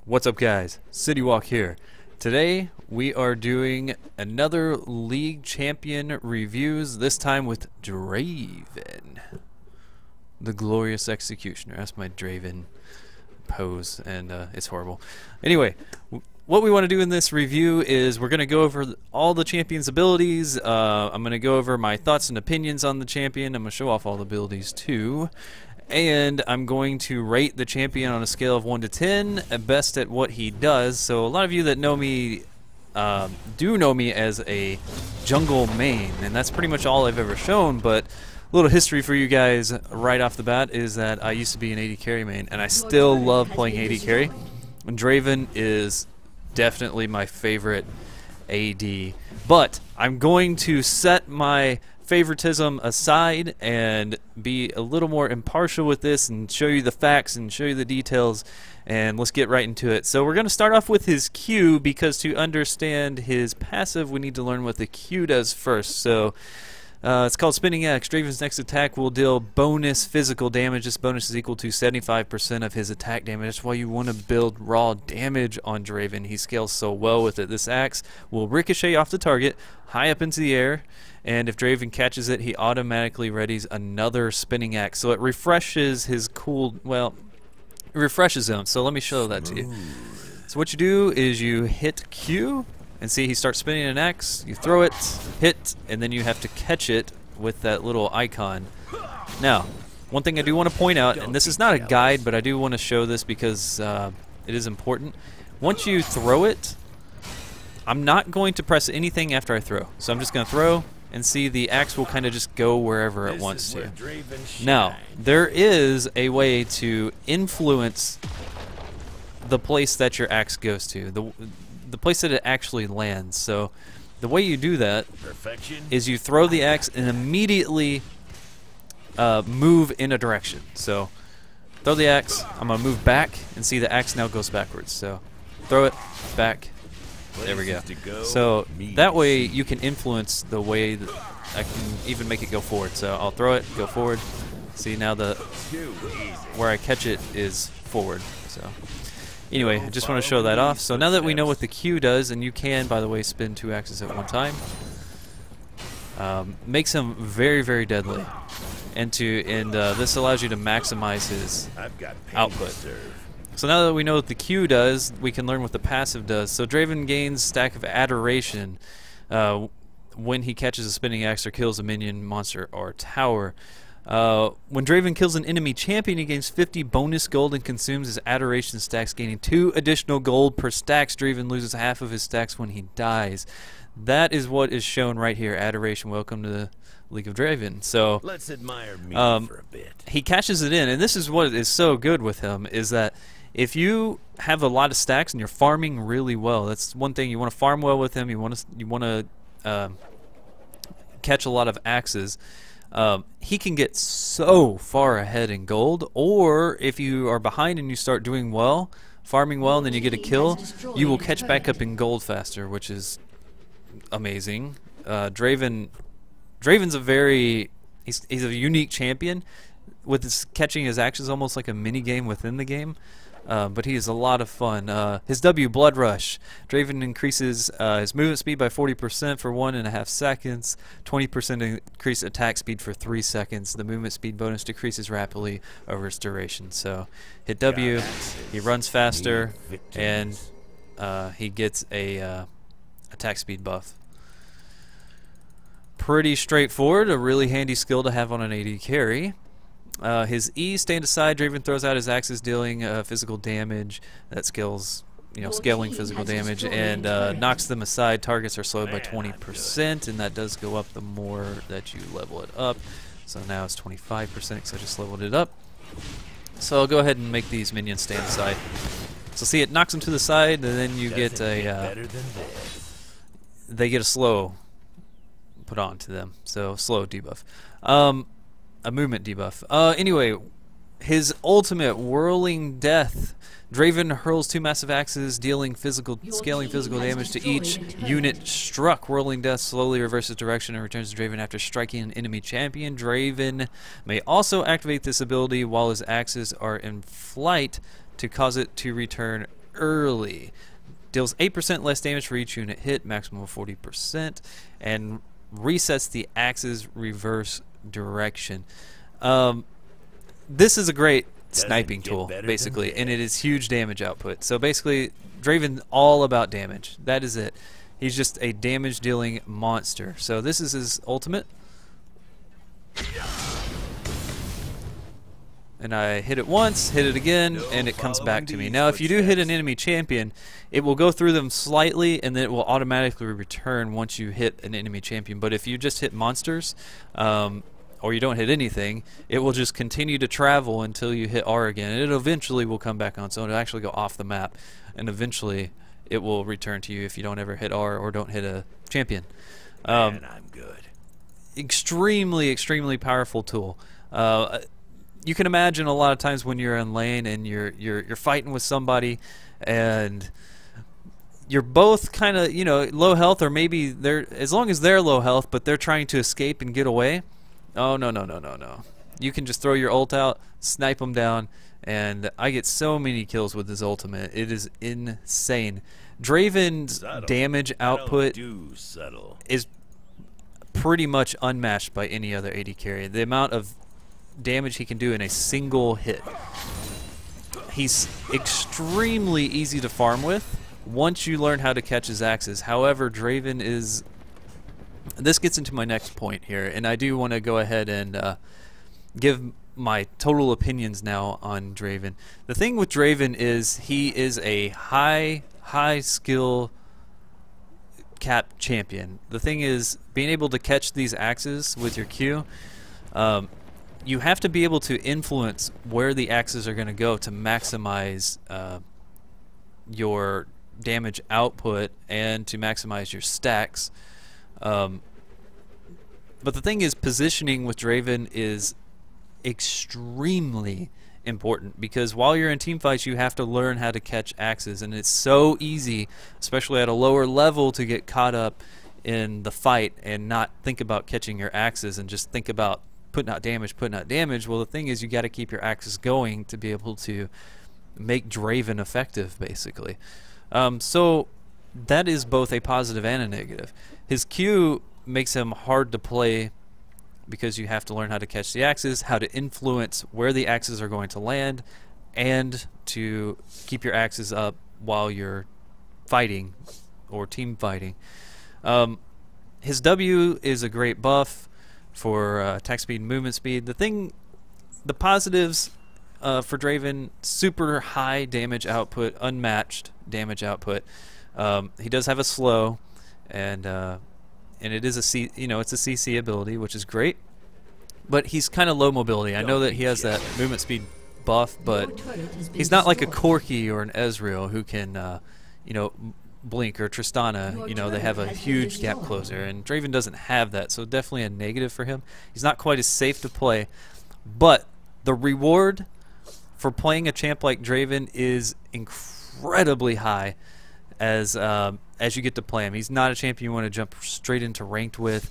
What's up, guys? City Walk here. Today we are doing another League Champion reviews, this time with Draven, the Glorious Executioner. That's my Draven pose, and it's horrible. Anyway, what we want to do in this review is we're going to go over all the champion's abilities. I'm going to go over my thoughts and opinions on the champion. I'm going to show off all the abilities too. And I'm going to rate the champion on a scale of 1 to 10, best at what he does. So a lot of you that know me do know me as a jungle main, and that's pretty much all I've ever shown. But a little history for you guys right off the bat is that I used to be an AD carry main, and I still love playing AD carry. And Draven is definitely my favorite AD. But I'm going to set my favoritism aside and be a little more impartial with this and show you the facts and show you the details, and let's get right into it. So we're going to start off with his Q, because to understand his passive we need to learn what the Q does first. So it's called Spinning Axe. Draven's next attack will deal bonus physical damage. This bonus is equal to 75% of his attack damage. That's why you want to build raw damage on Draven. He scales so well with it. This axe will ricochet off the target high up into the air, and if Draven catches it, he automatically readies another spinning axe. So it refreshes his it refreshes him. So let me show that to you. So what you do is you hit Q, and see he starts spinning an axe. You throw it, hit, and then you have to catch it with that little icon. Now, one thing I do want to point out, and this is not a guide, but I do want to show this because it is important. Once you throw it, I'm not going to press anything after I throw. So I'm just going to throw, and see the axe will kind of just go wherever it wants to. Now, there is a way to influence the place that your axe goes to, the place that it actually lands. So the way you do that is you throw the axe and immediately move in a direction. So throw the axe, I'm going to move back, and see the axe now goes backwards. So throw it, back, there we go. So that way you can influence the way that I can even make it go forward. So I'll throw it, go forward. See, now where I catch it is forward. So anyway, I just want to show that off. So now that we know what the Q does, and you can, by the way, spin 2 axes at one time, makes him very, very deadly. And this allows you to maximize his output. So now that we know what the Q does, we can learn what the passive does. So Draven gains Stack of Adoration when he catches a spinning axe or kills a minion, monster, or tower. When Draven kills an enemy champion, he gains 50 bonus gold and consumes his Adoration stacks, gaining 2 additional gold per stacks. Draven loses half of his stacks when he dies. That is what is shown right here. Adoration. Welcome to the League of Draven. So let's admire me for a bit. He catches it in, and this is what is so good with him, is that if you have a lot of stacks and you're farming really well, that's one thing. You want to farm well with him. You want to catch a lot of axes. He can get so far ahead in gold, or if you are behind and you start doing well, farming well, and then you get a kill, you will catch back up in gold faster, which is amazing. Draven's he's a unique champion, with his catching his axes almost like a mini game within the game. But he is a lot of fun. His W, Blood Rush. Draven increases his movement speed by 40% for 1.5 seconds, 20% increased attack speed for 3 seconds. The movement speed bonus decreases rapidly over its duration. So hit W, he runs faster, and he gets a attack speed buff. Pretty straightforward, a really handy skill to have on an AD carry. His E, Stand Aside. Draven throws out his axes, dealing physical damage. That scales, scaling physical damage, and knocks them aside. Targets are slowed by 20%, and that does go up the more that you level it up. So now it's 25% because I just leveled it up. So I'll go ahead and make these minions stand aside. So see, it knocks them to the side, and then you get they get a slow put on to them. So slow debuff. A movement debuff. Anyway, his ultimate, Whirling Death. Draven hurls 2 massive axes, scaling physical damage to each unit struck. Whirling Death slowly reverses direction and returns to Draven after striking an enemy champion. Draven may also activate this ability while his axes are in flight to cause it to return early. Deals 8% less damage for each unit hit, maximum of 40%, and resets the axe's reverse direction. This is a great sniping tool, basically, and it is huge damage output. So basically, Draven all about damage. That is it. He's just a damage-dealing monster. So this is his ultimate. And I hit it once, hit it again, and it comes back to me. Now, if you do hit an enemy champion, it will go through them slightly, and then it will automatically return once you hit an enemy champion. But if you just hit monsters, or you don't hit anything, it will just continue to travel until you hit R again. And it eventually will come back on, so it'll actually go off the map, and eventually it will return to you if you don't ever hit R or don't hit a champion. Man, I'm good. Extremely, extremely powerful tool. You can imagine a lot of times when you're in lane and you're fighting with somebody, and you're both kind of, you know, low health, or maybe they're, as long as they're low health, but they're trying to escape and get away. Oh, no, no, no, no, no. You can just throw your ult out, snipe them down, and I get so many kills with his ultimate. It is insane. Draven's damage output is pretty much unmatched by any other AD carry. The amount of damage he can do in a single hit. He's extremely easy to farm with once you learn how to catch his axes. However, Draven is... This gets into my next point here, and I do want to go ahead and give my total opinions now on Draven. The thing with Draven is he is a high skill cap champion. The thing is, being able to catch these axes with your Q, you have to be able to influence where the axes are going to go to maximize your damage output and to maximize your stacks. But the thing is, positioning with Draven is extremely important, because while you're in team fights you have to learn how to catch axes, and it's so easy, especially at a lower level, to get caught up in the fight and not think about catching your axes and just think about putting out damage, putting out damage. Well, the thing is, you got to keep your axes going to be able to make Draven effective, basically. So that is both a positive and a negative. His Q makes him hard to play because you have to learn how to catch the axes, how to influence where the axes are going to land, and to keep your axes up while you're fighting or team fighting. His W is a great buff for attack speed and movement speed. The positives for Draven: super high damage output, unmatched damage output. He does have a slow, and it is a C, you know, it's a CC ability, which is great. But he's kind of low mobility. I know that he has that movement speed buff, but he's not like a Corki or an Ezreal who can, you know, blink, or Tristana. You know, they have a huge gap closer, and Draven doesn't have that, so definitely a negative for him. He's not quite as safe to play, but the reward for playing a champ like Draven is incredibly high as you get to play him. He's not a champion you want to jump straight into ranked with.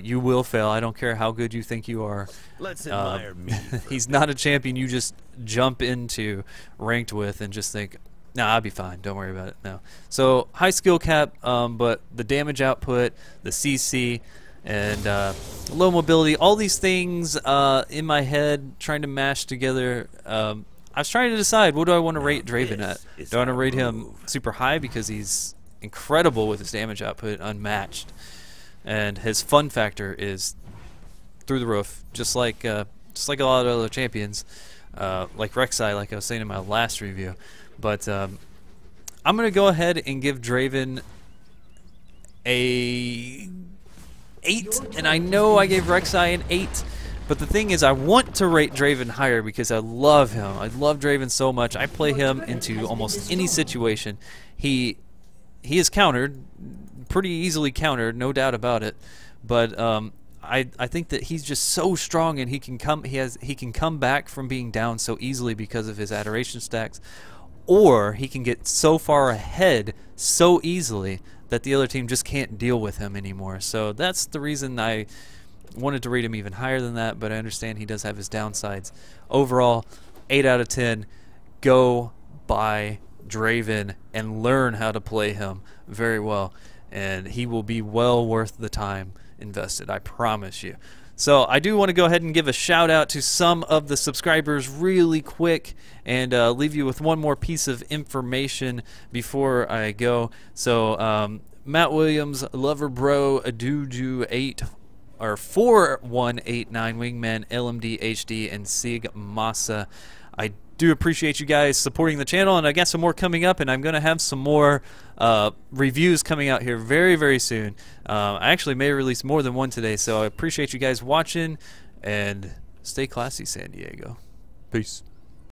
You will fail. I don't care how good you think you are. Let's admire me. He's not a champion you just jump into ranked with and just think, nah, I'll be fine, don't worry about it. No. So high skill cap, but the damage output, the CC, and low mobility, all these things in my head trying to mash together. I was trying to decide, what do I want to rate Draven at? Do I want to rate him super high because he's incredible with his damage output, unmatched, and his fun factor is through the roof, just like a lot of other champions, like Rek'Sai, like I was saying in my last review. But I'm gonna go ahead and give Draven a 8, and I know I gave Rek'Sai an 8, but the thing is, I want to rate Draven higher because I love him. I love Draven so much. I play him into almost any situation. He is countered, pretty easily countered, no doubt about it. But I think that he's just so strong, and he can come back from being down so easily because of his adoration stacks, or he can get so far ahead so easily that the other team just can't deal with him anymore. So that's the reason I wanted to rate him even higher than that, but I understand he does have his downsides. Overall, 8 out of 10. Go buy Draven and learn how to play him very well, and he will be well worth the time invested, I promise you. So I do want to go ahead and give a shout out to some of the subscribers really quick, and leave you with one more piece of information before I go. So Matt Williams, Lover Bro, Aduju 8 or 4189, Wingman, LMD HD, and Sig Masa. I do appreciate you guys supporting the channel, and I got some more coming up, and I'm going to have some more reviews coming out here very, very soon. I actually may release more than one today, so I appreciate you guys watching, and stay classy, San Diego. Peace.